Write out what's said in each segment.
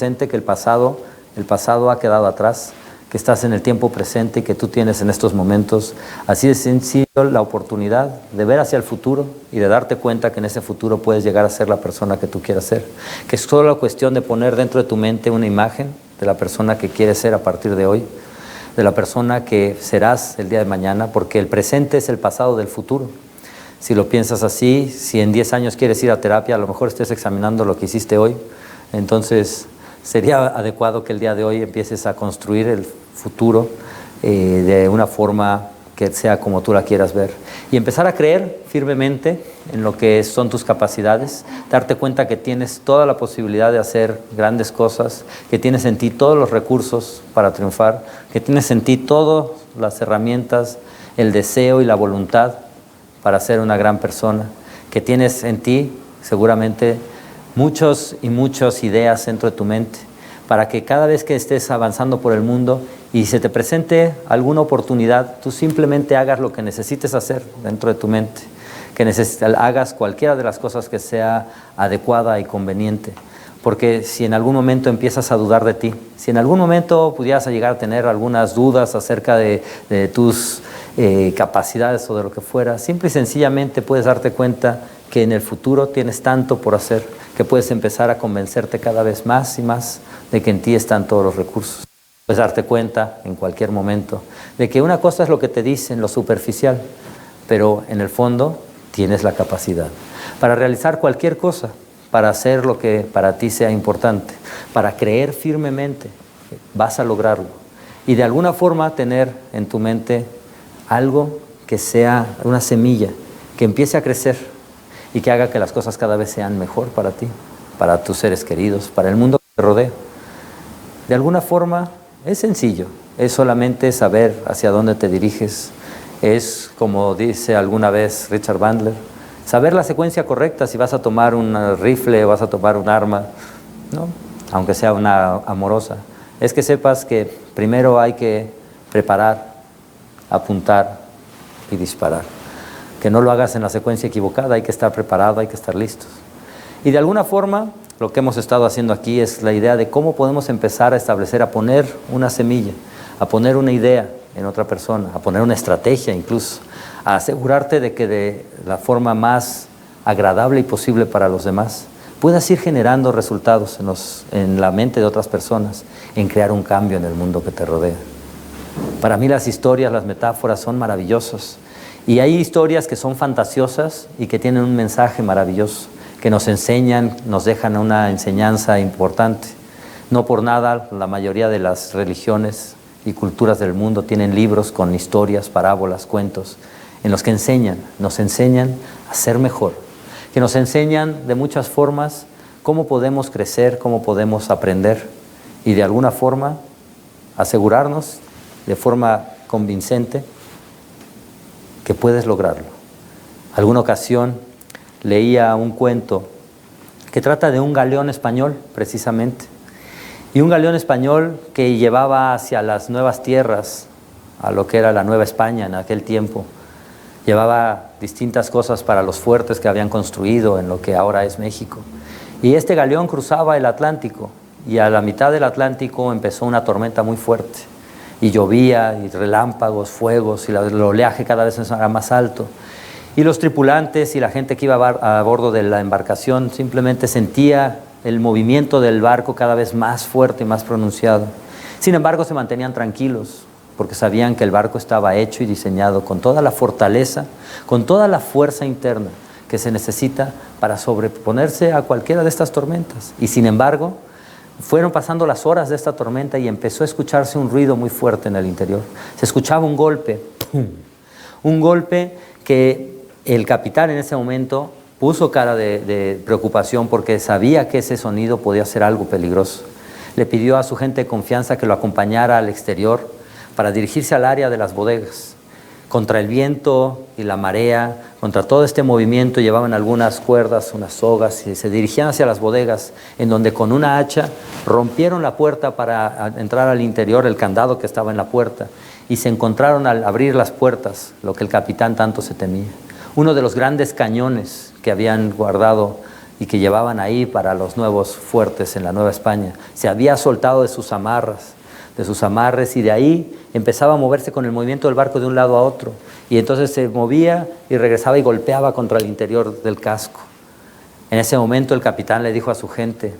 presente que el pasado ha quedado atrás, que estás en el tiempo presente y que tú tienes en estos momentos, así de sencillo, la oportunidad de ver hacia el futuro y de darte cuenta que en ese futuro puedes llegar a ser la persona que tú quieras ser, que es solo cuestión de poner dentro de tu mente una imagen de la persona que quieres ser a partir de hoy, de la persona que serás el día de mañana, porque el presente es el pasado del futuro. Si lo piensas así, si en 10 años quieres ir a terapia, a lo mejor estés examinando lo que hiciste hoy, entonces sería adecuado que el día de hoy empieces a construir el futuro de una forma que sea como tú la quieras ver y empezar a creer firmemente en lo que son tus capacidades, darte cuenta que tienes toda la posibilidad de hacer grandes cosas, que tienes en ti todos los recursos para triunfar, que tienes en ti todas las herramientas, el deseo y la voluntad para ser una gran persona, que tienes en ti seguramente muchas ideas dentro de tu mente, para que cada vez que estés avanzando por el mundo y se te presente alguna oportunidad, tú simplemente hagas lo que necesites hacer dentro de tu mente, que hagas cualquiera de las cosas que sea adecuada y conveniente. Porque si en algún momento empiezas a dudar de ti, si en algún momento pudieras llegar a tener algunas dudas acerca de tus capacidades o de lo que fuera, simple y sencillamente puedes darte cuenta que en el futuro tienes tanto por hacer, que puedes empezar a convencerte cada vez más y más de que en ti están todos los recursos. Puedes darte cuenta en cualquier momento de que una cosa es lo que te dicen, lo superficial, pero en el fondo tienes la capacidad para realizar cualquier cosa, para hacer lo que para ti sea importante, para creer firmemente, vas a lograrlo. Y de alguna forma tener en tu mente algo que sea una semilla, que empiece a crecer y que haga que las cosas cada vez sean mejor para ti, para tus seres queridos, para el mundo que te rodea. De alguna forma es sencillo, es solamente saber hacia dónde te diriges, es como dice alguna vez Richard Bandler, saber la secuencia correcta, si vas a tomar un rifle o vas a tomar un arma, ¿no? Aunque sea una amorosa, es que sepas que primero hay que preparar, apuntar y disparar. Que no lo hagas en la secuencia equivocada, hay que estar preparado, hay que estar listos. Y de alguna forma, lo que hemos estado haciendo aquí es la idea de cómo podemos empezar a establecer, a poner una semilla, a poner una idea en otra persona, a poner una estrategia incluso, a asegurarte de que de la forma más agradable y posible para los demás puedas ir generando resultados en la mente de otras personas, en crear un cambio en el mundo que te rodea. Para mí las historias, las metáforas son maravillosas. Y hay historias que son fantasiosas y que tienen un mensaje maravilloso, que nos enseñan, nos dejan una enseñanza importante. No por nada la mayoría de las religiones y culturas del mundo tienen libros con historias, parábolas, cuentos, en los que nos enseñan a ser mejor, que nos enseñan de muchas formas cómo podemos crecer, cómo podemos aprender y de alguna forma asegurarnos de forma convincente que puedes lograrlo. Alguna ocasión leía un cuento que trata de un galeón español, precisamente, y un galeón español que llevaba hacia las nuevas tierras, a lo que era la Nueva España en aquel tiempo. Llevaba distintas cosas para los fuertes que habían construido en lo que ahora es México. Y este galeón cruzaba el Atlántico, y a la mitad del Atlántico empezó una tormenta muy fuerte. Y llovía, y relámpagos, fuegos, y el oleaje cada vez era más alto. Y los tripulantes y la gente que iba a bordo de la embarcación simplemente sentía el movimiento del barco cada vez más fuerte y más pronunciado. Sin embargo, se mantenían tranquilos, porque sabían que el barco estaba hecho y diseñado con toda la fortaleza, con toda la fuerza interna que se necesita para sobreponerse a cualquiera de estas tormentas. Y sin embargo, fueron pasando las horas de esta tormenta y empezó a escucharse un ruido muy fuerte en el interior. Se escuchaba un golpe, ¡pum! Un golpe que el capitán en ese momento puso cara de preocupación porque sabía que ese sonido podía ser algo peligroso. Le pidió a su gente de confianza que lo acompañara al exterior para dirigirse al área de las bodegas. Contra el viento y la marea, contra todo este movimiento, llevaban algunas cuerdas, unas sogas y se dirigían hacia las bodegas, en donde con una hacha rompieron la puerta para entrar al interior, el candado que estaba en la puerta, y se encontraron al abrir las puertas lo que el capitán tanto se temía. Uno de los grandes cañones que habían guardado y que llevaban ahí para los nuevos fuertes en la Nueva España. Se había soltado de sus amarres, y de ahí empezaba a moverse con el movimiento del barco de un lado a otro. Y entonces se movía y regresaba y golpeaba contra el interior del casco. En ese momento el capitán le dijo a su gente: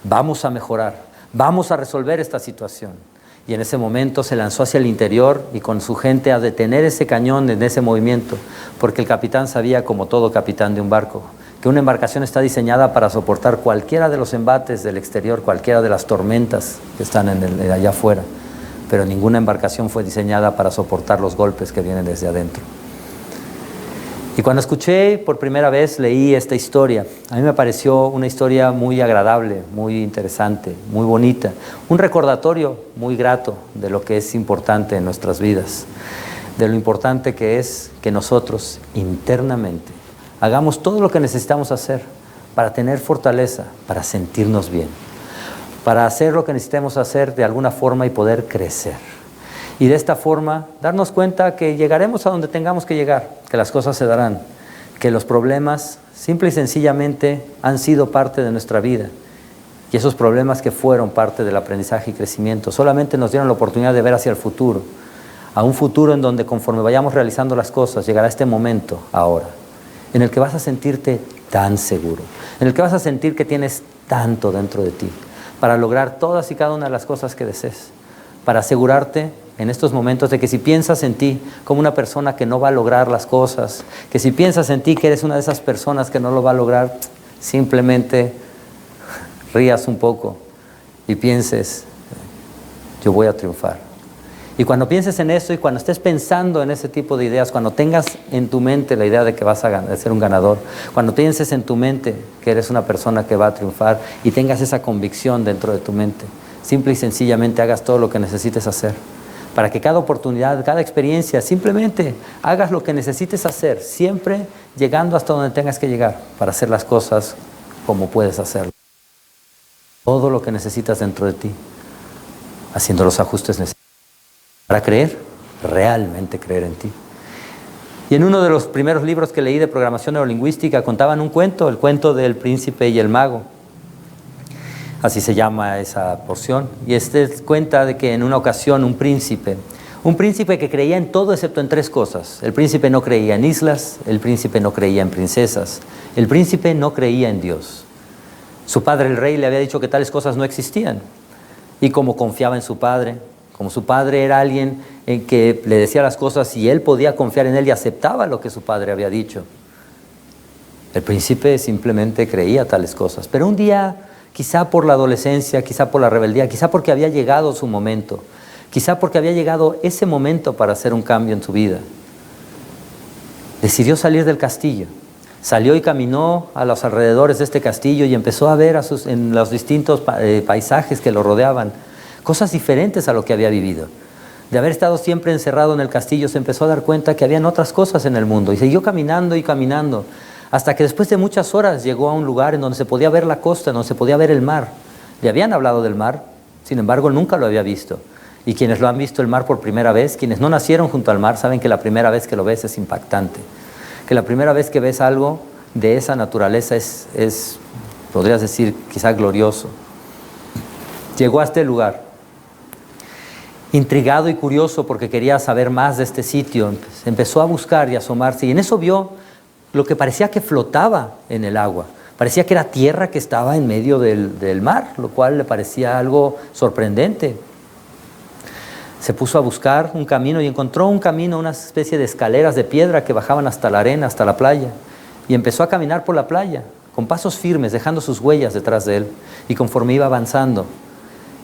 vamos a mejorar, vamos a resolver esta situación. Y en ese momento se lanzó hacia el interior y con su gente a detener ese cañón en ese movimiento, porque el capitán sabía, como todo capitán de un barco, que una embarcación está diseñada para soportar cualquiera de los embates del exterior, cualquiera de las tormentas que están allá afuera, pero ninguna embarcación fue diseñada para soportar los golpes que vienen desde adentro. Y cuando escuché por primera vez, leí esta historia. A mí me pareció una historia muy agradable, muy interesante, muy bonita. Un recordatorio muy grato de lo que es importante en nuestras vidas. De lo importante que es que nosotros internamente hagamos todo lo que necesitamos hacer para tener fortaleza, para sentirnos bien, para hacer lo que necesitemos hacer de alguna forma y poder crecer. Y de esta forma darnos cuenta que llegaremos a donde tengamos que llegar, que las cosas se darán, que los problemas simple y sencillamente han sido parte de nuestra vida. Y esos problemas que fueron parte del aprendizaje y crecimiento solamente nos dieron la oportunidad de ver hacia el futuro, a un futuro en donde conforme vayamos realizando las cosas, llegará este momento ahora, en el que vas a sentirte tan seguro, en el que vas a sentir que tienes tanto dentro de ti para lograr todas y cada una de las cosas que desees, para asegurarte en estos momentos de que si piensas en ti como una persona que no va a lograr las cosas, que si piensas en ti que eres una de esas personas que no lo va a lograr, simplemente rías un poco y pienses: yo voy a triunfar. Y cuando pienses en eso y cuando estés pensando en ese tipo de ideas, cuando tengas en tu mente la idea de que vas a ser un ganador, cuando pienses en tu mente que eres una persona que va a triunfar y tengas esa convicción dentro de tu mente, simple y sencillamente hagas todo lo que necesites hacer, para que cada oportunidad, cada experiencia, simplemente hagas lo que necesites hacer, siempre llegando hasta donde tengas que llegar, para hacer las cosas como puedes hacerlo. Todo lo que necesitas dentro de ti, haciendo los ajustes necesarios, para creer, realmente creer en ti. Y en uno de los primeros libros que leí de programación neurolingüística contaban un cuento, el cuento del príncipe y el mago. Así se llama esa porción. Y cuenta de que en una ocasión un príncipe que creía en todo excepto en tres cosas. El príncipe no creía en islas, el príncipe no creía en princesas, el príncipe no creía en Dios. Su padre, el rey, le había dicho que tales cosas no existían. Y como confiaba en su padre, como su padre era alguien en que le decía las cosas y él podía confiar en él y aceptaba lo que su padre había dicho, el príncipe simplemente creía tales cosas. Pero un día, quizá por la adolescencia, quizá por la rebeldía, quizá porque había llegado su momento, quizá porque había llegado ese momento para hacer un cambio en su vida, decidió salir del castillo. Salió y caminó a los alrededores de este castillo y empezó a ver en los distintos paisajes que lo rodeaban cosas diferentes a lo que había vivido. De haber estado siempre encerrado en el castillo, se empezó a dar cuenta que habían otras cosas en el mundo y siguió caminando y caminando, hasta que después de muchas horas llegó a un lugar en donde se podía ver la costa, en donde se podía ver el mar. Le habían hablado del mar, sin embargo nunca lo había visto. Y quienes lo han visto el mar por primera vez, quienes no nacieron junto al mar, saben que la primera vez que lo ves es impactante, que la primera vez que ves algo de esa naturaleza es podrías decir, quizá glorioso. Llegó a este lugar, intrigado y curioso porque quería saber más de este sitio. Empezó a buscar y a asomarse, y en eso vio lo que parecía que flotaba en el agua. Parecía que era tierra que estaba en medio del mar, lo cual le parecía algo sorprendente. Se puso a buscar un camino y encontró un camino, una especie de escaleras de piedra que bajaban hasta la arena, hasta la playa. Y empezó a caminar por la playa, con pasos firmes, dejando sus huellas detrás de él. Y conforme iba avanzando,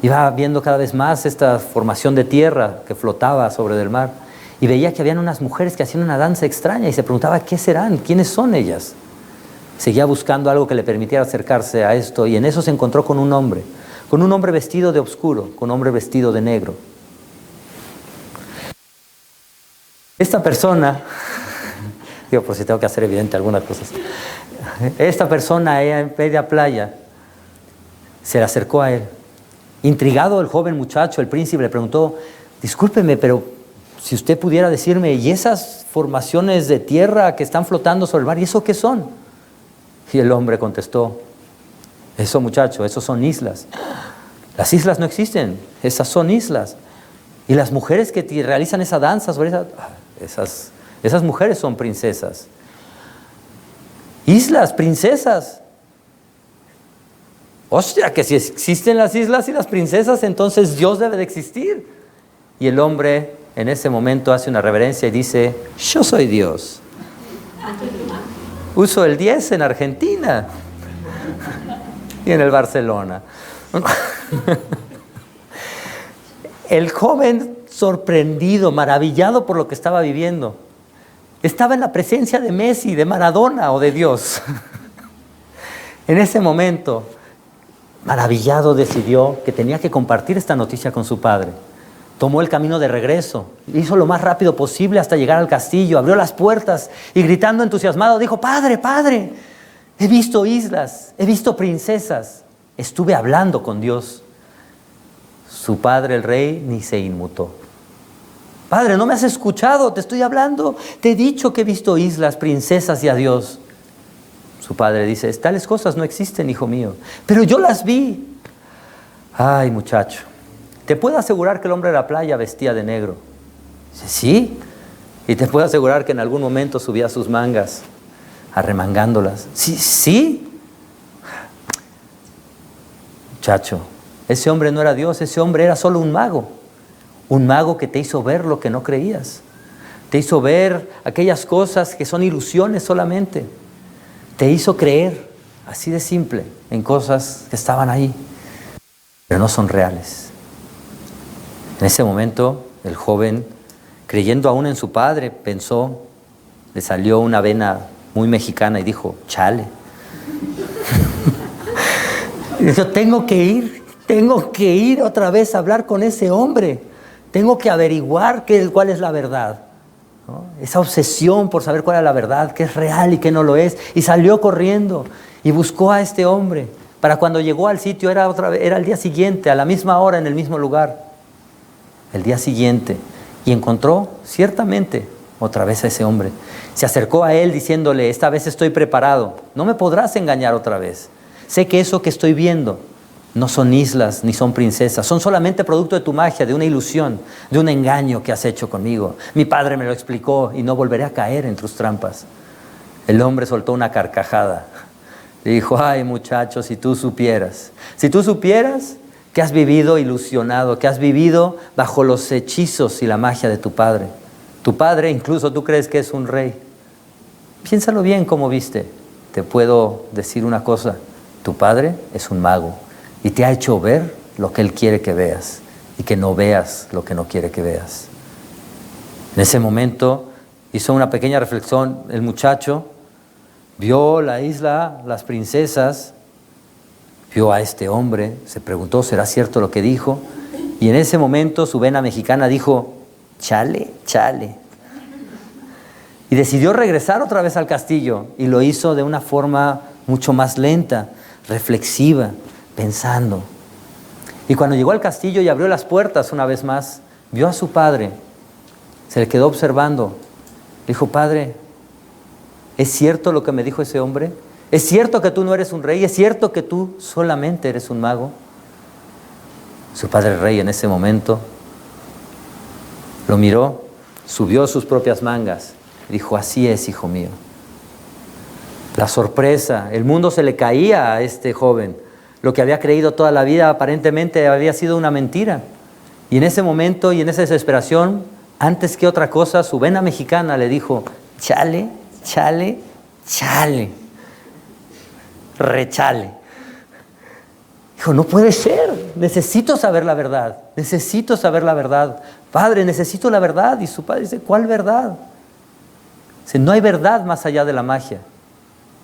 iba viendo cada vez más esta formación de tierra que flotaba sobre el mar. Y veía que habían unas mujeres que hacían una danza extraña y se preguntaba, ¿qué serán? ¿Quiénes son ellas? Seguía buscando algo que le permitiera acercarse a esto, y en eso se encontró con un hombre vestido de oscuro, con un hombre vestido de negro. Esta persona, digo, por si tengo que hacer evidente algunas cosas, esta persona en media playa se le acercó a él. Intrigado el joven muchacho, el príncipe, le preguntó, discúlpeme, pero si usted pudiera decirme, ¿y esas formaciones de tierra que están flotando sobre el mar, y eso qué son? Y el hombre contestó, eso muchacho, esos son islas. Las islas no existen, esas son islas. Y las mujeres que realizan esa danza sobre esas mujeres son princesas. Islas, princesas. Hostia, que si existen las islas y las princesas, entonces Dios debe de existir. Y el hombre en ese momento hace una reverencia y dice, yo soy Dios. Uso el 10 en Argentina y en el Barcelona. El joven, sorprendido, maravillado por lo que estaba viviendo, estaba en la presencia de Messi, de Maradona o de Dios. En ese momento, maravillado, decidió que tenía que compartir esta noticia con su padre. Tomó el camino de regreso, hizo lo más rápido posible hasta llegar al castillo, abrió las puertas y gritando entusiasmado dijo, padre, padre, he visto islas, he visto princesas, estuve hablando con Dios. Su padre, el rey, ni se inmutó. Padre, ¿no me has escuchado? Te estoy hablando, te he dicho que he visto islas, princesas y a Dios. Su padre dice, tales cosas no existen, hijo mío, pero yo las vi. Ay, muchacho. Te puedo asegurar que el hombre de la playa vestía de negro. Dice, sí. Y te puedo asegurar que en algún momento subía sus mangas, arremangándolas. Sí, sí. Muchacho, ese hombre no era Dios, ese hombre era solo un mago. Un mago que te hizo ver lo que no creías. Te hizo ver aquellas cosas que son ilusiones solamente. Te hizo creer, así de simple, en cosas que estaban ahí, pero no son reales. En ese momento, el joven, creyendo aún en su padre, pensó, le salió una vena muy mexicana y dijo, chale. Y dijo, tengo que ir otra vez a hablar con ese hombre. Tengo que averiguar cuál es la verdad, ¿no? Esa obsesión por saber cuál es la verdad, qué es real y qué no lo es. Y salió corriendo y buscó a este hombre. Para cuando llegó al sitio era el día siguiente, a la misma hora, en el mismo lugar. El día siguiente, y encontró ciertamente otra vez a ese hombre. Se acercó a él diciéndole, esta vez estoy preparado, no me podrás engañar otra vez. Sé que eso que estoy viendo no son islas ni son princesas, son solamente producto de tu magia, de una ilusión, de un engaño que has hecho conmigo. Mi padre me lo explicó y no volveré a caer en tus trampas. El hombre soltó una carcajada. Le dijo, ay muchacho, si tú supieras que has vivido ilusionado, que has vivido bajo los hechizos y la magia de tu padre. Tu padre, incluso tú crees que es un rey. Piénsalo bien cómo viste. Te puedo decir una cosa, tu padre es un mago y te ha hecho ver lo que él quiere que veas y que no veas lo que no quiere que veas. En ese momento hizo una pequeña reflexión. El muchacho vio la isla, las princesas, vio a este hombre, se preguntó, ¿será cierto lo que dijo? Y en ese momento su vena mexicana dijo, chale, chale. Y decidió regresar otra vez al castillo y lo hizo de una forma mucho más lenta, reflexiva, pensando. Y cuando llegó al castillo y abrió las puertas una vez más, vio a su padre, se le quedó observando. Dijo, padre, ¿es cierto lo que me dijo ese hombre? ¿Es cierto que tú no eres un rey? ¿Es cierto que tú solamente eres un mago? Su padre rey en ese momento lo miró, subió sus propias mangas y dijo, así es, hijo mío. La sorpresa, el mundo se le caía a este joven. Lo que había creído toda la vida aparentemente había sido una mentira. Y en ese momento y en esa desesperación, antes que otra cosa, su vena mexicana le dijo, chale, chale, chale. Rechale. Dijo, no puede ser, necesito saber la verdad, necesito saber la verdad. Padre, necesito la verdad. Y su padre dice, ¿cuál verdad? Dice, no hay verdad más allá de la magia,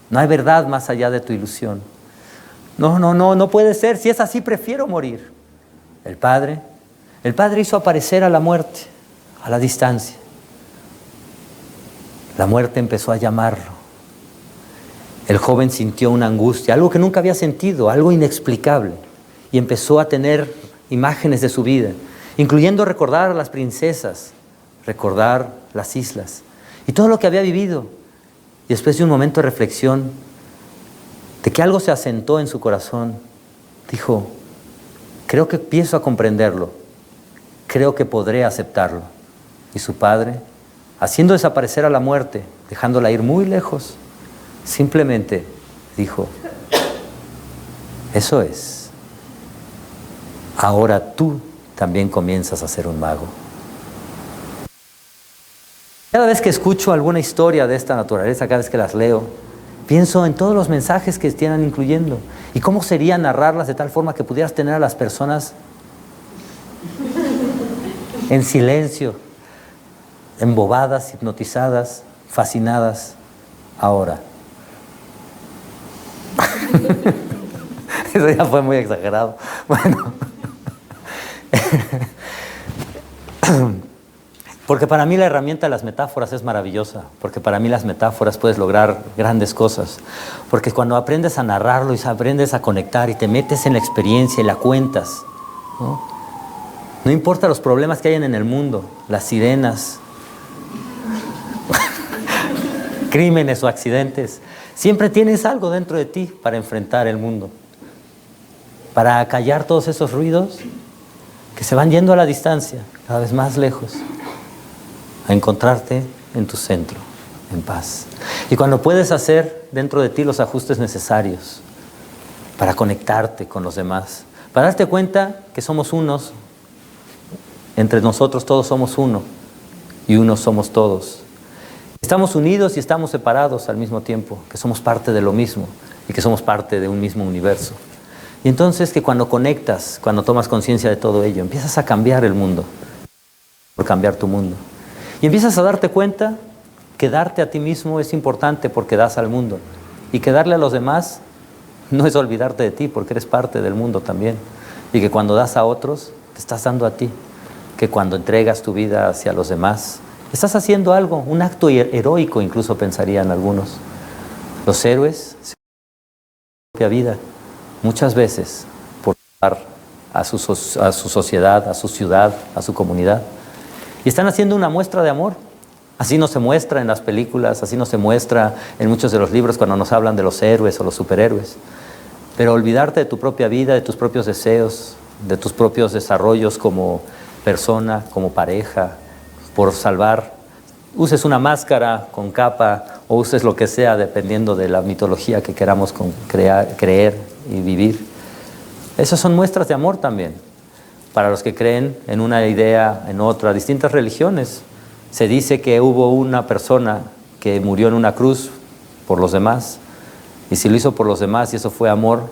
no hay verdad más allá de tu ilusión. No puede ser, si es así prefiero morir. El padre hizo aparecer a la muerte a la distancia. La muerte empezó a llamarlo. El joven sintió una angustia, algo que nunca había sentido, algo inexplicable. Y empezó a tener imágenes de su vida, incluyendo recordar a las princesas, recordar las islas y todo lo que había vivido. Y después de un momento de reflexión, de que algo se asentó en su corazón. Dijo, creo que empiezo a comprenderlo, creo que podré aceptarlo. Y su padre, haciendo desaparecer a la muerte, dejándola ir muy lejos, simplemente dijo, eso es, ahora tú también comienzas a ser un mago. Cada vez que escucho alguna historia de esta naturaleza, cada vez que las leo, pienso en todos los mensajes que están incluyendo y cómo sería narrarlas de tal forma que pudieras tener a las personas en silencio, embobadas, hipnotizadas, fascinadas. Ahora. Eso ya fue muy exagerado. Bueno. Porque para mí la herramienta de las metáforas es maravillosa, porque para mí las metáforas puedes lograr grandes cosas, porque cuando aprendes a narrarlo y aprendes a conectar y te metes en la experiencia y la cuentas, no importa los problemas que hayan en el mundo, las sirenas, crímenes o accidentes, siempre tienes algo dentro de ti para enfrentar el mundo, para acallar todos esos ruidos que se van yendo a la distancia, cada vez más lejos, a encontrarte en tu centro, en paz. Y cuando puedes hacer dentro de ti los ajustes necesarios para conectarte con los demás, para darte cuenta que somos unos, entre nosotros todos somos uno, y unos somos todos. Estamos unidos y estamos separados al mismo tiempo, que somos parte de lo mismo y que somos parte de un mismo universo. Y entonces que cuando conectas, cuando tomas conciencia de todo ello, empiezas a cambiar el mundo, por cambiar tu mundo. Y empiezas a darte cuenta que darte a ti mismo es importante porque das al mundo. Y que darle a los demás no es olvidarte de ti porque eres parte del mundo también. Y que cuando das a otros, te estás dando a ti. Que cuando entregas tu vida hacia los demás, estás haciendo algo, un acto heroico incluso pensarían algunos. Los héroes se dan su propia vida muchas veces por dar a su sociedad, a su ciudad, a su comunidad. Y están haciendo una muestra de amor. Así no se muestra en las películas, así no se muestra en muchos de los libros cuando nos hablan de los héroes o los superhéroes. Pero olvidarte de tu propia vida, de tus propios deseos, de tus propios desarrollos como persona, como pareja, por salvar, uses una máscara con capa o uses lo que sea dependiendo de la mitología que queramos creer y vivir. Esas son muestras de amor también. Para los que creen en una idea, en otra, distintas religiones, se dice que hubo una persona que murió en una cruz por los demás, y si lo hizo por los demás y eso fue amor,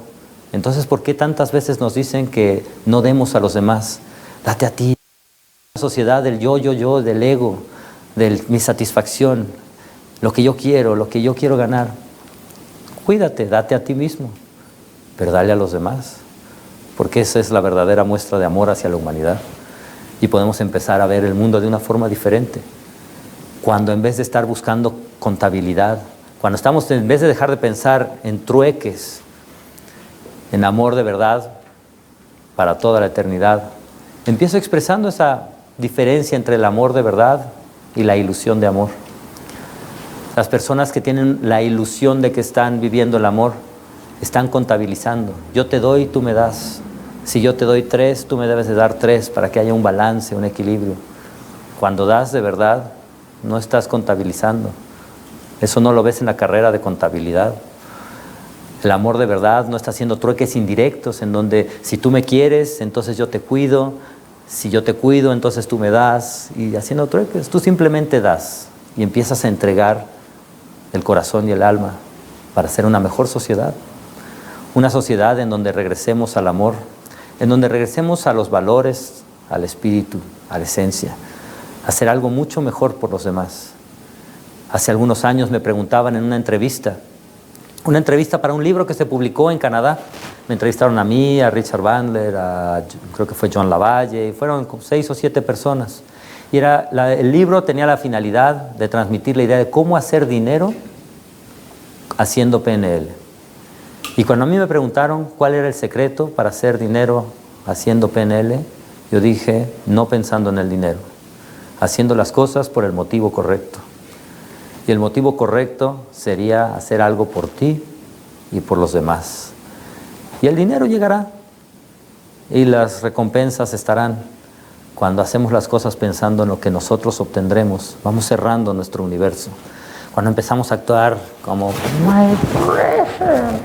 entonces ¿por qué tantas veces nos dicen que no demos a los demás? Date a ti. La sociedad del yo, del ego, de mi satisfacción, lo que yo quiero ganar. Cuídate, date a ti mismo, pero dale a los demás. Porque esa es la verdadera muestra de amor hacia la humanidad. Y podemos empezar a ver el mundo de una forma diferente. Cuando en vez de estar buscando contabilidad, cuando estamos, en vez de dejar de pensar en trueques, en amor de verdad para toda la eternidad, empiezo expresando esa diferencia entre el amor de verdad y la ilusión de amor. Las personas que tienen la ilusión de que están viviendo el amor, están contabilizando. Yo te doy, tú me das. Si yo te doy 3, tú me debes de dar 3 para que haya un balance, un equilibrio. Cuando das de verdad, no estás contabilizando. Eso no lo ves en la carrera de contabilidad. El amor de verdad no está haciendo trueques indirectos en donde si tú me quieres, entonces yo te cuido. Si yo te cuido, entonces tú me das. Y haciendo trueques, tú simplemente das y empiezas a entregar el corazón y el alma para ser una mejor sociedad. Una sociedad en donde regresemos al amor, en donde regresemos a los valores, al espíritu, a la esencia, a hacer algo mucho mejor por los demás. Hace algunos años me preguntaban en una entrevista para un libro que se publicó en Canadá. Me entrevistaron a mí, a Richard Bandler, creo que fue John Lavalle, y fueron 6 o 7 personas. Y el libro tenía la finalidad de transmitir la idea de cómo hacer dinero haciendo PNL. Y cuando a mí me preguntaron cuál era el secreto para hacer dinero haciendo PNL, yo dije, no pensando en el dinero, haciendo las cosas por el motivo correcto. Y el motivo correcto sería hacer algo por ti y por los demás. Y el dinero llegará y las recompensas estarán. Cuando hacemos las cosas pensando en lo que nosotros obtendremos, vamos cerrando nuestro universo. Cuando empezamos a actuar como my precious,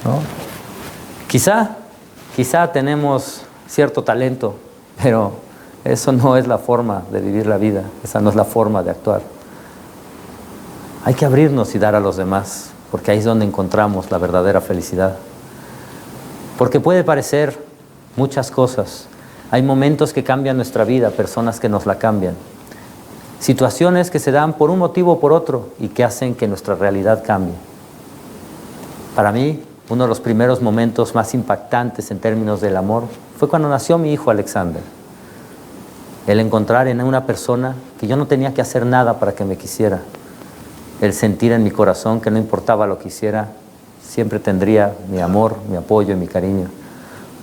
¿no? Quizá tenemos cierto talento, pero eso no es la forma de vivir la vida, esa no es la forma de actuar. Hay que abrirnos y dar a los demás, porque ahí es donde encontramos la verdadera felicidad. Porque puede parecer muchas cosas. Hay momentos que cambian nuestra vida, personas que nos la cambian. Situaciones que se dan por un motivo o por otro y que hacen que nuestra realidad cambie. Para mí, uno de los primeros momentos más impactantes en términos del amor fue cuando nació mi hijo Alexander. El encontrar en una persona que yo no tenía que hacer nada para que me quisiera. El sentir en mi corazón que no importaba lo que hiciera, siempre tendría mi amor, mi apoyo y mi cariño.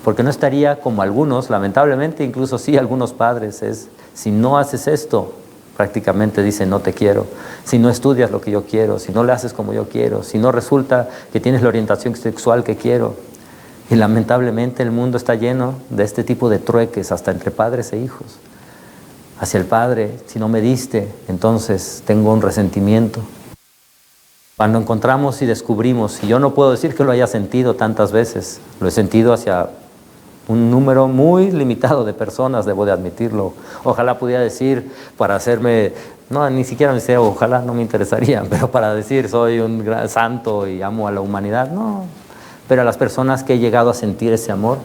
Porque no estaría como algunos, lamentablemente, incluso sí algunos padres, si no haces esto, prácticamente dicen no te quiero. Si no estudias lo que yo quiero, si no le haces como yo quiero, si no resulta que tienes la orientación sexual que quiero. Y lamentablemente el mundo está lleno de este tipo de trueques, hasta entre padres e hijos. Hacia el padre, si no me diste, entonces tengo un resentimiento. Cuando encontramos y descubrimos, y yo no puedo decir que lo haya sentido tantas veces, lo he sentido hacia un número muy limitado de personas, debo de admitirlo. Ojalá pudiera decir para hacerme, no, ni siquiera me sé, ojalá no me interesaría, pero para decir soy un gran santo y amo a la humanidad, no. Pero a las personas que he llegado a sentir ese amor,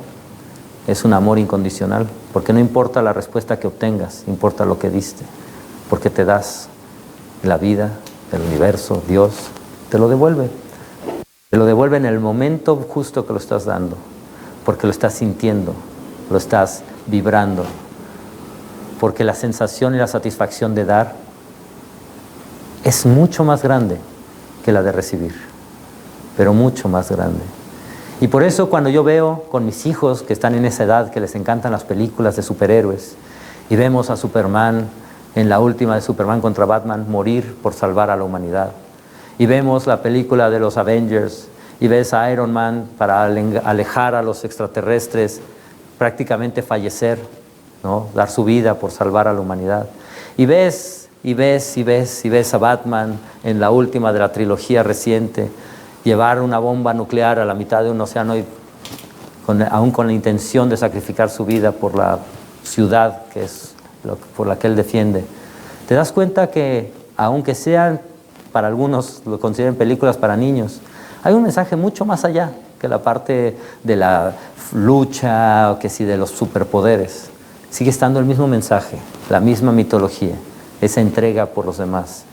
es un amor incondicional, porque no importa la respuesta que obtengas, importa lo que diste, porque te das la vida, el universo, Dios, te lo devuelve. Te lo devuelve en el momento justo que lo estás dando, porque lo estás sintiendo, lo estás vibrando, porque la sensación y la satisfacción de dar es mucho más grande que la de recibir, pero mucho más grande. Y por eso cuando yo veo con mis hijos que están en esa edad, que les encantan las películas de superhéroes, y vemos a Superman en la última de Superman contra Batman morir por salvar a la humanidad, y vemos la película de los Avengers, y ves a Iron Man para alejar a los extraterrestres, prácticamente fallecer, ¿no? Dar su vida por salvar a la humanidad. Y ves a Batman en la última de la trilogía reciente, llevar una bomba nuclear a la mitad de un océano y aún con la intención de sacrificar su vida por la ciudad que es por la que él defiende. Te das cuenta que, aunque sean, para algunos lo consideren películas para niños, hay un mensaje mucho más allá que la parte de la lucha o que si de los superpoderes. Sigue estando el mismo mensaje, la misma mitología, esa entrega por los demás,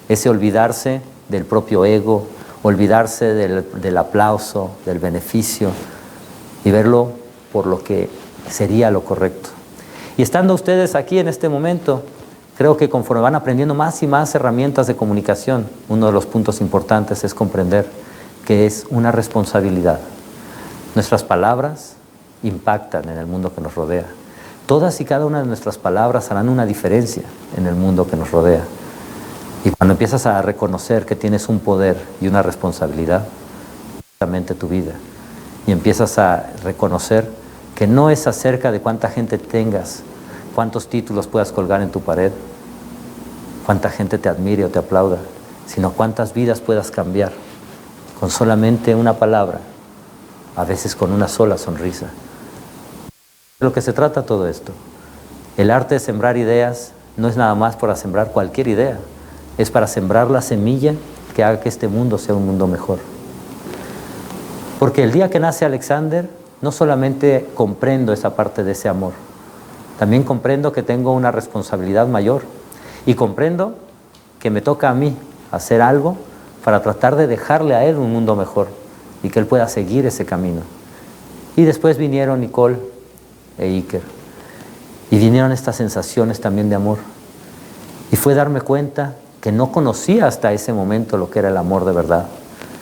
ese olvidarse del propio ego, olvidarse del aplauso, del beneficio y verlo por lo que sería lo correcto. Y estando ustedes aquí en este momento, creo que conforme van aprendiendo más y más herramientas de comunicación, uno de los puntos importantes es comprender que es una responsabilidad. Nuestras palabras impactan en el mundo que nos rodea. Todas y cada una de nuestras palabras harán una diferencia en el mundo que nos rodea. Y cuando empiezas a reconocer que tienes un poder y una responsabilidad, justamente tu vida, y empiezas a reconocer que no es acerca de cuánta gente tengas, cuántos títulos puedas colgar en tu pared, cuánta gente te admire o te aplauda, sino cuántas vidas puedas cambiar con solamente una palabra, a veces con una sola sonrisa. De lo que se trata todo esto. El arte de sembrar ideas no es nada más para sembrar cualquier idea, es para sembrar la semilla que haga que este mundo sea un mundo mejor. Porque el día que nace Alexander, no solamente comprendo esa parte de ese amor, también comprendo que tengo una responsabilidad mayor y comprendo que me toca a mí hacer algo para tratar de dejarle a él un mundo mejor y que él pueda seguir ese camino. Y después vinieron Nicole e Iker y vinieron estas sensaciones también de amor y fue darme cuenta que no conocía hasta ese momento lo que era el amor de verdad,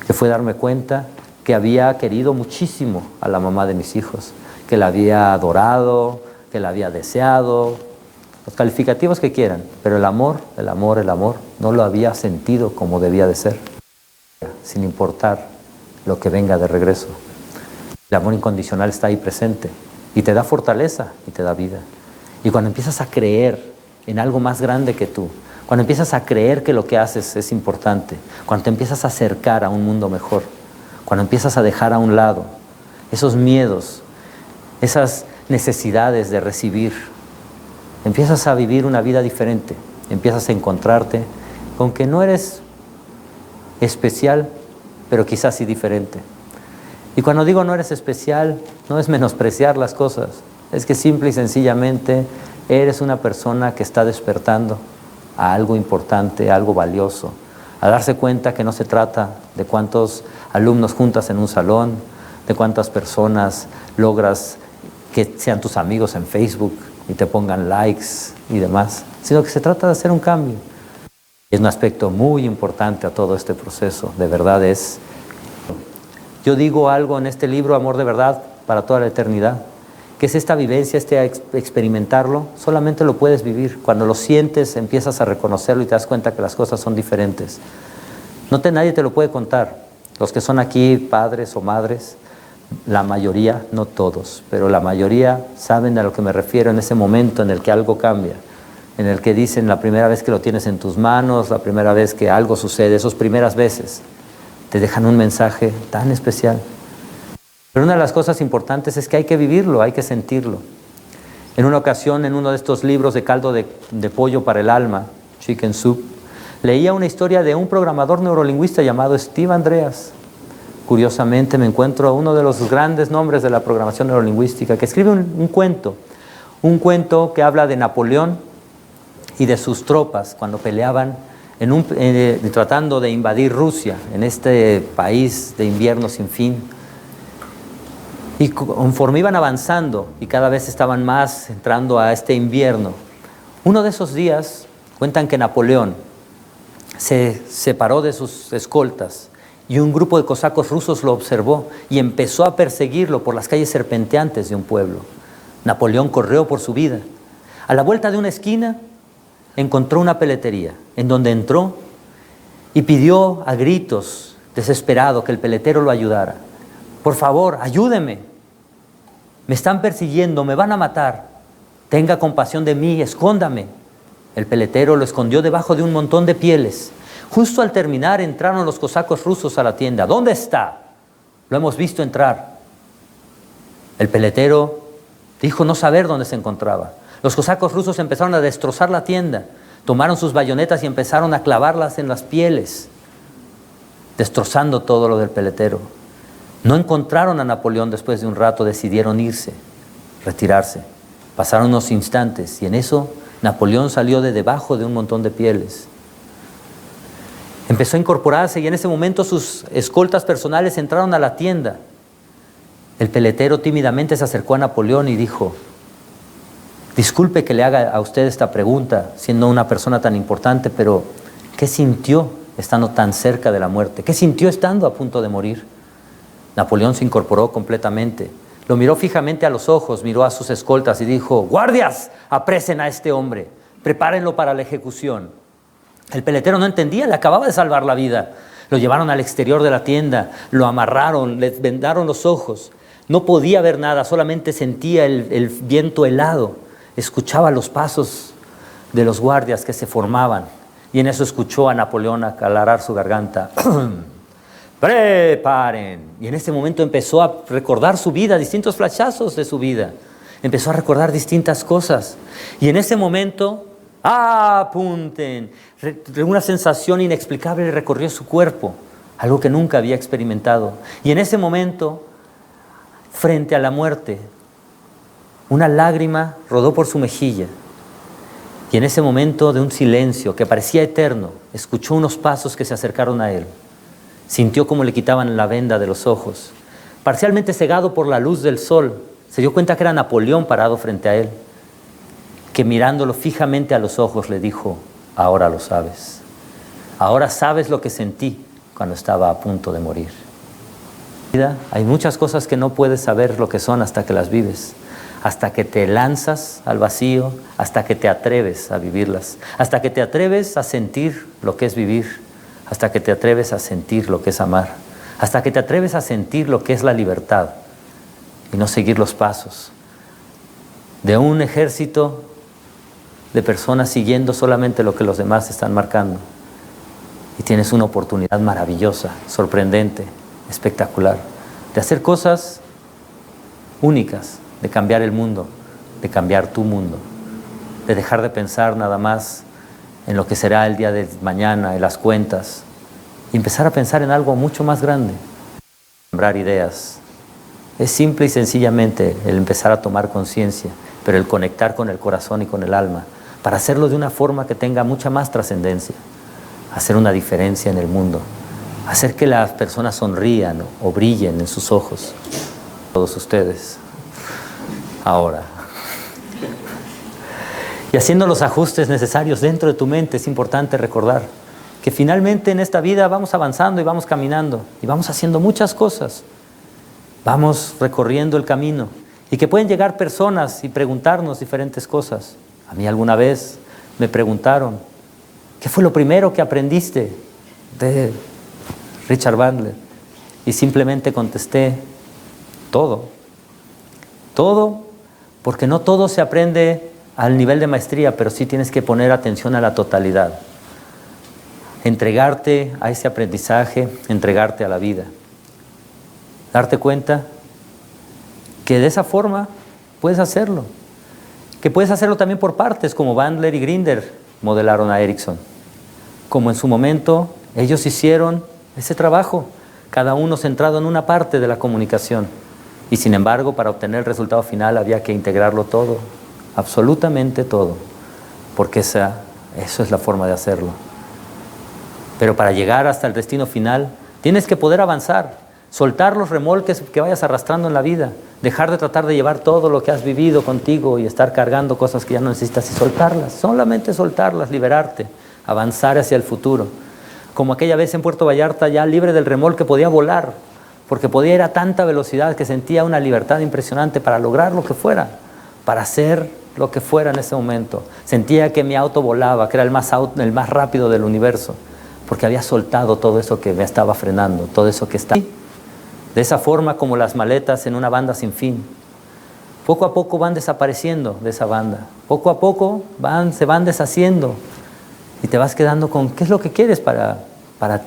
que fue darme cuenta que había querido muchísimo a la mamá de mis hijos, que la había adorado, que la había deseado, los calificativos que quieran, pero el amor, no lo había sentido como debía de ser, sin importar lo que venga de regreso. El amor incondicional está ahí presente y te da fortaleza y te da vida. Y cuando empiezas a creer en algo más grande que tú, cuando empiezas a creer que lo que haces es importante, cuando te empiezas a acercar a un mundo mejor, cuando empiezas a dejar a un lado esos miedos, esas necesidades de recibir, empiezas a vivir una vida diferente, empiezas a encontrarte con que no eres especial, pero quizás sí diferente. Y cuando digo no eres especial, no es menospreciar las cosas, es que simple y sencillamente eres una persona que está despertando a algo importante, a algo valioso, a darse cuenta que no se trata de cuántos alumnos juntas en un salón, de cuántas personas logras que sean tus amigos en Facebook y te pongan likes y demás, sino que se trata de hacer un cambio. Es un aspecto muy importante a todo este proceso, de verdad es. Yo digo algo en este libro, Amor de Verdad para toda la eternidad, que es esta vivencia, experimentarlo, solamente lo puedes vivir. Cuando lo sientes, empiezas a reconocerlo y te das cuenta que las cosas son diferentes. Nadie te lo puede contar. Los que son aquí, padres o madres, la mayoría, no todos, pero la mayoría saben a lo que me refiero en ese momento en el que algo cambia, en el que dicen la primera vez que lo tienes en tus manos, la primera vez que algo sucede, esas primeras veces, te dejan un mensaje tan especial. Pero una de las cosas importantes es que hay que vivirlo, hay que sentirlo. En una ocasión, en uno de estos libros de caldo de pollo para el alma, Chicken Soup, leía una historia de un programador neurolingüista llamado Steve Andreas. Curiosamente me encuentro a uno de los grandes nombres de la programación neurolingüística, que escribe un cuento que habla de Napoleón y de sus tropas cuando peleaban tratando de invadir Rusia, en este país de invierno sin fin. Y conforme iban avanzando y cada vez estaban más entrando a este invierno, uno de esos días cuentan que Napoleón se separó de sus escoltas y un grupo de cosacos rusos lo observó y empezó a perseguirlo por las calles serpenteantes de un pueblo. Napoleón corrió por su vida. A la vuelta de una esquina encontró una peletería en donde entró y pidió a gritos, desesperado, que el peletero lo ayudara. Por favor, ayúdeme. Me están persiguiendo, me van a matar. Tenga compasión de mí, escóndame. El peletero lo escondió debajo de un montón de pieles. Justo al terminar entraron los cosacos rusos a la tienda. ¿Dónde está? Lo hemos visto entrar. El peletero dijo no saber dónde se encontraba. Los cosacos rusos empezaron a destrozar la tienda. Tomaron sus bayonetas y empezaron a clavarlas en las pieles, destrozando todo lo del peletero. No encontraron a Napoleón después de un rato, decidieron irse, retirarse. Pasaron unos instantes y en eso Napoleón salió de debajo de un montón de pieles. Empezó a incorporarse y en ese momento sus escoltas personales entraron a la tienda. El peletero tímidamente se acercó a Napoleón y dijo: disculpe que le haga a usted esta pregunta, siendo una persona tan importante, pero ¿qué sintió estando tan cerca de la muerte? ¿Qué sintió estando a punto de morir? Napoleón se incorporó completamente. Lo miró fijamente a los ojos, miró a sus escoltas y dijo: guardias, apresen a este hombre, prepárenlo para la ejecución. El peletero no entendía, le acababa de salvar la vida. Lo llevaron al exterior de la tienda, lo amarraron, le vendaron los ojos. No podía ver nada, solamente sentía el viento helado. Escuchaba los pasos de los guardias que se formaban y en eso escuchó a Napoleón aclarar su garganta. ¡Preparen! Y en ese momento empezó a recordar su vida, distintos flashazos de su vida. Empezó a recordar distintas cosas. Y en ese momento, ¡apunten! Una sensación inexplicable recorrió su cuerpo, algo que nunca había experimentado. Y en ese momento, frente a la muerte, una lágrima rodó por su mejilla. Y en ese momento de un silencio que parecía eterno, escuchó unos pasos que se acercaron a él. Sintió cómo le quitaban la venda de los ojos. Parcialmente cegado por la luz del sol, se dio cuenta que era Napoleón parado frente a él, que mirándolo fijamente a los ojos le dijo: ahora lo sabes. Ahora sabes lo que sentí cuando estaba a punto de morir. Hay muchas cosas que no puedes saber lo que son hasta que las vives, hasta que te lanzas al vacío, hasta que te atreves a vivirlas, hasta que te atreves a sentir lo que es vivir, hasta que te atreves a sentir lo que es amar, hasta que te atreves a sentir lo que es la libertad y no seguir los pasos de un ejército de personas siguiendo solamente lo que los demás están marcando. Y tienes una oportunidad maravillosa, sorprendente, espectacular, de hacer cosas únicas, de cambiar el mundo, de cambiar tu mundo, de dejar de pensar nada más en lo que será el día de mañana, en las cuentas, y empezar a pensar en algo mucho más grande. Sembrar ideas. Es simple y sencillamente el empezar a tomar conciencia, pero el conectar con el corazón y con el alma, para hacerlo de una forma que tenga mucha más trascendencia, hacer una diferencia en el mundo, hacer que las personas sonrían o brillen en sus ojos. Todos ustedes. Ahora. Y haciendo los ajustes necesarios dentro de tu mente, es importante recordar que finalmente en esta vida vamos avanzando y vamos caminando y vamos haciendo muchas cosas. Vamos recorriendo el camino y que pueden llegar personas y preguntarnos diferentes cosas. A mí alguna vez me preguntaron, ¿qué fue lo primero que aprendiste de Richard Bandler? Y simplemente contesté, todo. Todo, porque no todo se aprende al nivel de maestría, pero sí tienes que poner atención a la totalidad. Entregarte a ese aprendizaje, entregarte a la vida. Darte cuenta que de esa forma puedes hacerlo. Que puedes hacerlo también por partes, como Bandler y Grinder modelaron a Erickson. Como en su momento ellos hicieron ese trabajo, cada uno centrado en una parte de la comunicación. Y sin embargo, para obtener el resultado final había que integrarlo todo, absolutamente todo, porque eso es la forma de hacerlo. Pero para llegar hasta el destino final, tienes que poder avanzar, soltar los remolques que vayas arrastrando en la vida, dejar de tratar de llevar todo lo que has vivido contigo y estar cargando cosas que ya no necesitas y soltarlas, solamente soltarlas, liberarte, avanzar hacia el futuro. Como aquella vez en Puerto Vallarta, ya libre del remolque, podía volar, porque podía ir a tanta velocidad que sentía una libertad impresionante para lograr lo que fuera, para hacer lo que fuera en ese momento. Sentía que mi auto volaba, que era el más rápido del universo, porque había soltado todo eso que me estaba frenando, todo eso que estaba. De esa forma, como las maletas en una banda sin fin, poco a poco van desapareciendo de esa banda, poco a poco se van deshaciendo y te vas quedando con qué es lo que quieres para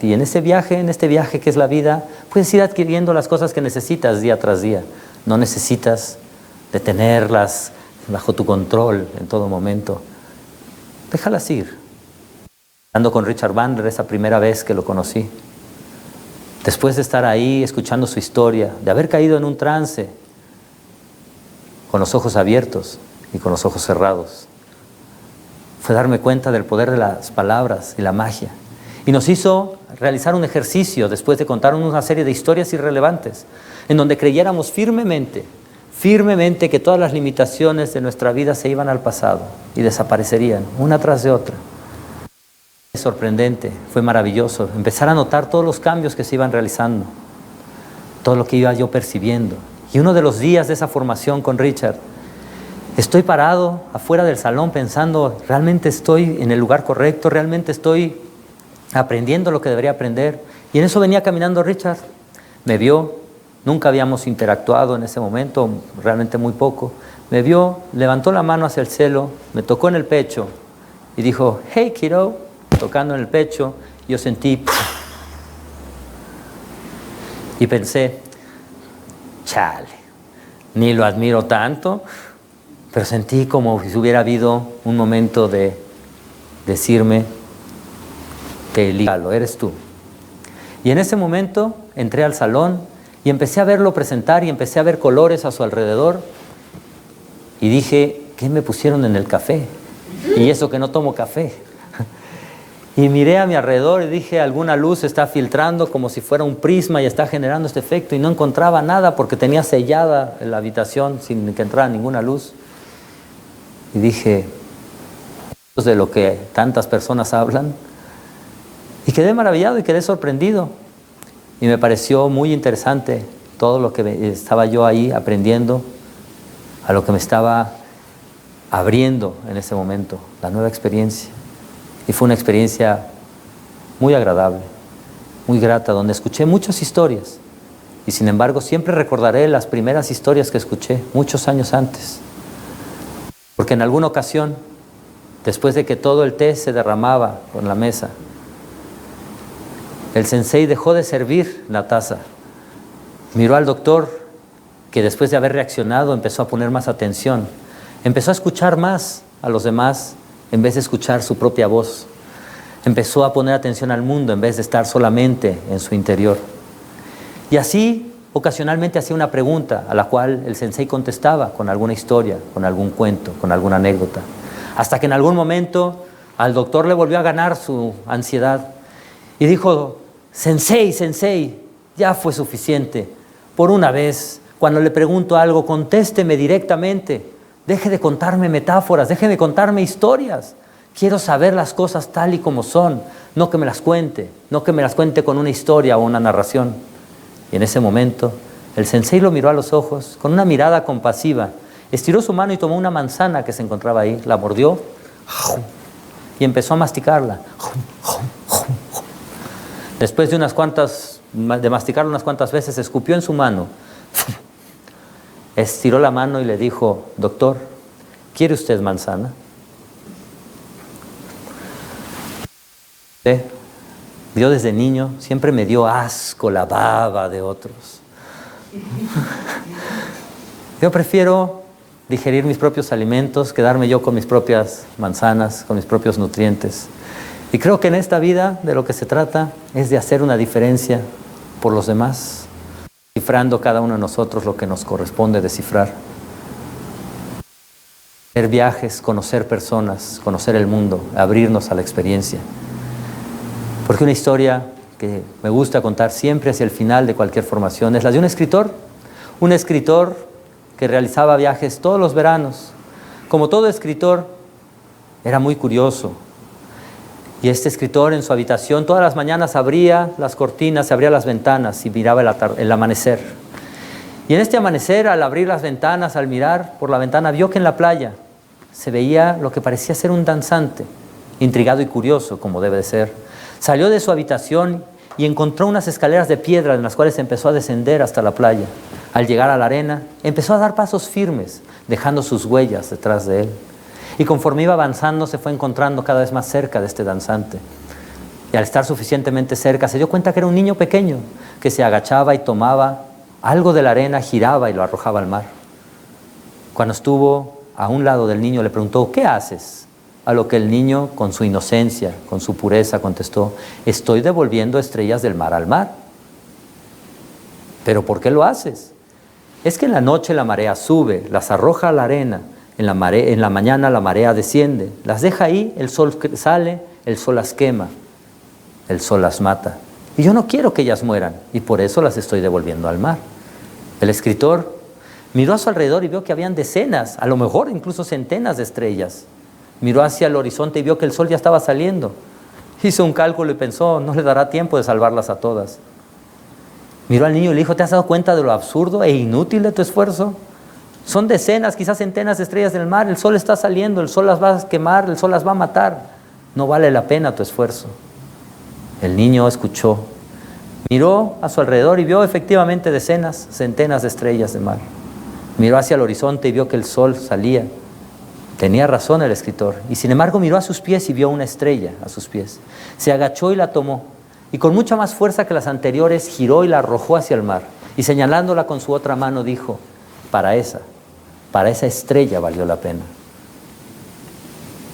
ti. En este viaje que es la vida, puedes ir adquiriendo las cosas que necesitas día tras día. No necesitas de tenerlas bajo tu control en todo momento. Déjalas ir. Hablando con Richard Bandler esa primera vez que lo conocí, después de estar ahí escuchando su historia, de haber caído en un trance, con los ojos abiertos y con los ojos cerrados, fue darme cuenta del poder de las palabras y la magia. Y nos hizo realizar un ejercicio después de contarnos una serie de historias irrelevantes, en donde creyéramos firmemente que todas las limitaciones de nuestra vida se iban al pasado y desaparecerían, una tras de otra. Fue sorprendente, fue maravilloso, empezar a notar todos los cambios que se iban realizando, todo lo que iba yo percibiendo. Y uno de los días de esa formación con Richard, estoy parado afuera del salón pensando, ¿realmente estoy en el lugar correcto? ¿Realmente estoy aprendiendo lo que debería aprender? Y en eso venía caminando Richard, me vio, nunca habíamos interactuado en ese momento, realmente muy poco, me vio, levantó la mano hacia el cielo, me tocó en el pecho y dijo, hey kiddo, tocando en el pecho, yo sentí y pensé, chale, ni lo admiro tanto, pero sentí como si hubiera habido un momento de decirme, te elijo, eres tú. Y en ese momento entré al salón y empecé a verlo presentar y empecé a ver colores a su alrededor y dije, ¿qué me pusieron en el café? Y eso que no tomo café. Y miré a mi alrededor y dije, alguna luz está filtrando como si fuera un prisma y está generando este efecto, y no encontraba nada porque tenía sellada la habitación sin que entrara ninguna luz. Y dije, esto es de lo que tantas personas hablan. Y quedé maravillado y quedé sorprendido. Y me pareció muy interesante todo lo que estaba yo ahí aprendiendo, a lo que me estaba abriendo en ese momento, la nueva experiencia. Y fue una experiencia muy agradable. muy grata, donde escuché muchas historias. Y sin embargo, siempre recordaré las primeras historias que escuché, muchos años antes. Porque en alguna ocasión, después de que todo el té se derramaba en la mesa, el sensei dejó de servir la taza. Miró al doctor, que después de haber reaccionado empezó a poner más atención. Empezó a escuchar más a los demás en vez de escuchar su propia voz. Empezó a poner atención al mundo en vez de estar solamente en su interior. Y así, ocasionalmente hacía una pregunta a la cual el sensei contestaba con alguna historia, con algún cuento, con alguna anécdota. Hasta que en algún momento al doctor le volvió a ganar su ansiedad y dijo: Sensei, sensei, ya fue suficiente. Por una vez, cuando le pregunto algo, contésteme directamente. Deje de contarme metáforas, deje de contarme historias. Quiero saber las cosas tal y como son, no que me las cuente, no que me las cuente con una historia o una narración. Y en ese momento, el sensei lo miró a los ojos con una mirada compasiva. Estiró su mano y tomó una manzana que se encontraba ahí, la mordió y empezó a masticarla. Después de masticarla unas cuantas veces, escupió en su mano. Estiró la mano y le dijo: doctor, ¿quiere usted manzana? Yo desde niño siempre me dio asco la baba de otros. Yo prefiero digerir mis propios alimentos, quedarme yo con mis propias manzanas, con mis propios nutrientes. Y creo que en esta vida de lo que se trata es de hacer una diferencia por los demás, descifrando cada uno de nosotros lo que nos corresponde descifrar. Hacer viajes, conocer personas, conocer el mundo, abrirnos a la experiencia. Porque una historia que me gusta contar siempre hacia el final de cualquier formación es la de un escritor que realizaba viajes todos los veranos. Como todo escritor, era muy curioso. Y este escritor en su habitación todas las mañanas abría las cortinas, abría las ventanas y miraba el amanecer. Y en este amanecer, al abrir las ventanas, al mirar por la ventana, vio que en la playa se veía lo que parecía ser un danzante, intrigado y curioso, como debe de ser. Salió de su habitación y encontró unas escaleras de piedra en las cuales empezó a descender hasta la playa. Al llegar a la arena, empezó a dar pasos firmes, dejando sus huellas detrás de él. Y conforme iba avanzando, se fue encontrando cada vez más cerca de este danzante. Y al estar suficientemente cerca, se dio cuenta que era un niño pequeño, que se agachaba y tomaba algo de la arena, giraba y lo arrojaba al mar. Cuando estuvo a un lado del niño, le preguntó: ¿qué haces? A lo que el niño, con su inocencia, con su pureza, contestó: estoy devolviendo estrellas del mar al mar. ¿Pero por qué lo haces? Es que en la noche la marea sube, las arroja a la arena. En la mañana la marea desciende, las deja ahí, el sol sale, el sol las quema, el sol las mata. Y yo no quiero que ellas mueran, y por eso las estoy devolviendo al mar. El escritor miró a su alrededor y vio que habían decenas, a lo mejor incluso centenas de estrellas. Miró hacia el horizonte y vio que el sol ya estaba saliendo. Hizo un cálculo y pensó: no le dará tiempo de salvarlas a todas. Miró al niño y le dijo: ¿te has dado cuenta de lo absurdo e inútil de tu esfuerzo? Son decenas, quizás centenas de estrellas en el mar, el sol está saliendo, el sol las va a quemar, el sol las va a matar. No vale la pena tu esfuerzo. El niño escuchó, miró a su alrededor y vio efectivamente decenas, centenas de estrellas de mar. Miró hacia el horizonte y vio que el sol salía. Tenía razón el escritor, y sin embargo miró a sus pies y vio una estrella a sus pies. Se agachó y la tomó, y con mucha más fuerza que las anteriores giró y la arrojó hacia el mar, y señalándola con su otra mano dijo: para esa estrella valió la pena.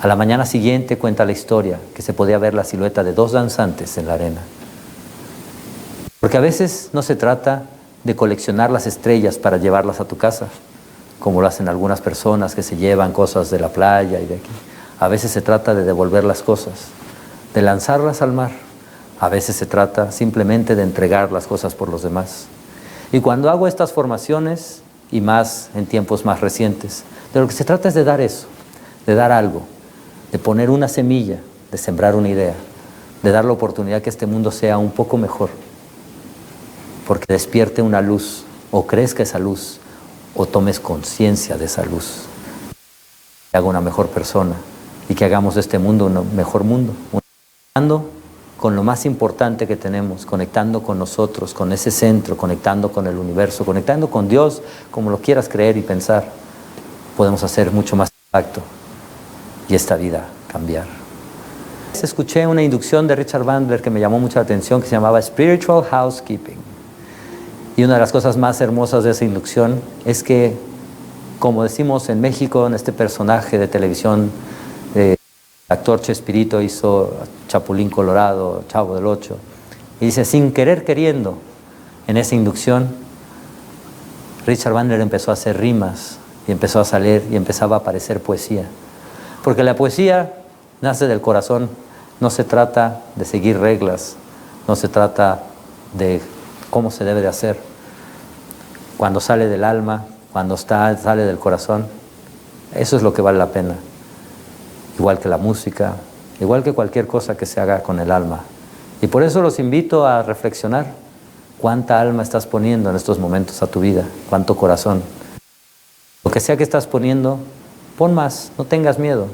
A la mañana siguiente cuenta la historia que se podía ver la silueta de dos danzantes en la arena. Porque a veces no se trata de coleccionar las estrellas para llevarlas a tu casa, como lo hacen algunas personas que se llevan cosas de la playa y de aquí. A veces se trata de devolver las cosas, de lanzarlas al mar. A veces se trata simplemente de entregar las cosas por los demás. Y cuando hago estas formaciones, y más en tiempos más recientes, de lo que se trata es de dar eso, de dar algo, de poner una semilla, de sembrar una idea, de dar la oportunidad que este mundo sea un poco mejor, porque despierte una luz, o crezca esa luz, o tomes conciencia de esa luz, que haga una mejor persona y que hagamos de este mundo un mejor mundo, con lo más importante que tenemos, conectando con nosotros, con ese centro, conectando con el universo, conectando con Dios, como lo quieras creer y pensar, podemos hacer mucho más impacto y esta vida cambiar. Escuché una inducción de Richard Bandler que me llamó mucha atención, que se llamaba Spiritual Housekeeping. Y una de las cosas más hermosas de esa inducción es que, como decimos en México, en este personaje de televisión, el actor Chespirito hizo Chapulín Colorado, Chavo del Ocho, y dice, sin querer queriendo, en esa inducción, Richard Bandler empezó a hacer rimas, y empezó a salir, y empezaba a aparecer poesía. Porque la poesía nace del corazón, no se trata de seguir reglas, no se trata de cómo se debe de hacer. Cuando sale del alma, cuando sale del corazón, eso es lo que vale la pena. Igual que la música, igual que cualquier cosa que se haga con el alma. Y por eso los invito a reflexionar. ¿Cuánta alma estás poniendo en estos momentos a tu vida? ¿Cuánto corazón? Lo que sea que estás poniendo, pon más, no tengas miedo.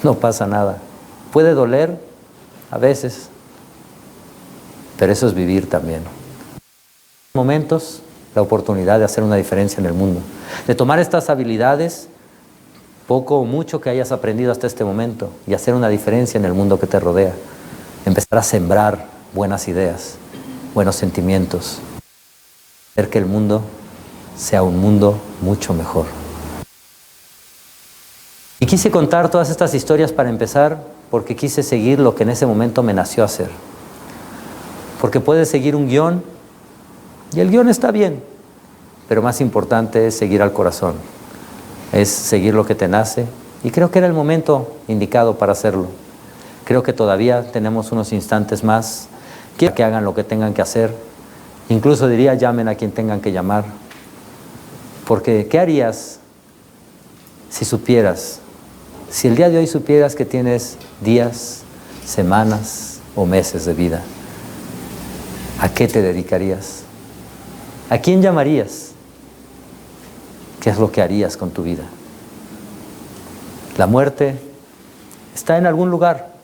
No pasa nada. Puede doler a veces, pero eso es vivir también. En momentos, la oportunidad de hacer una diferencia en el mundo, de tomar estas habilidades, poco o mucho que hayas aprendido hasta este momento, y hacer una diferencia en el mundo que te rodea. Empezar a sembrar buenas ideas, buenos sentimientos, hacer que el mundo sea un mundo mucho mejor. Y quise contar todas estas historias para empezar, porque quise seguir lo que en ese momento me nació hacer. Porque puedes seguir un guión, y el guión está bien, pero más importante es seguir al corazón, es seguir lo que te nace, y creo que era el momento indicado para hacerlo. Creo que todavía tenemos unos instantes más, quiero que hagan lo que tengan que hacer, incluso diría llamen a quien tengan que llamar, porque ¿qué harías si supieras? Si el día de hoy supieras que tienes días, semanas o meses de vida, ¿a qué te dedicarías? ¿A quién llamarías? ¿Qué es lo que harías con tu vida? La muerte está en algún lugar,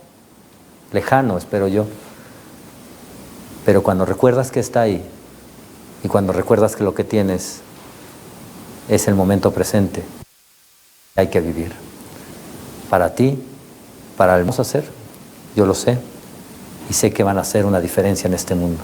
lejano, espero yo. Pero cuando recuerdas que está ahí, y cuando recuerdas que lo que tienes es el momento presente, hay que vivir. Para ti, para el vamos a hacer, yo lo sé, y sé que van a hacer una diferencia en este mundo.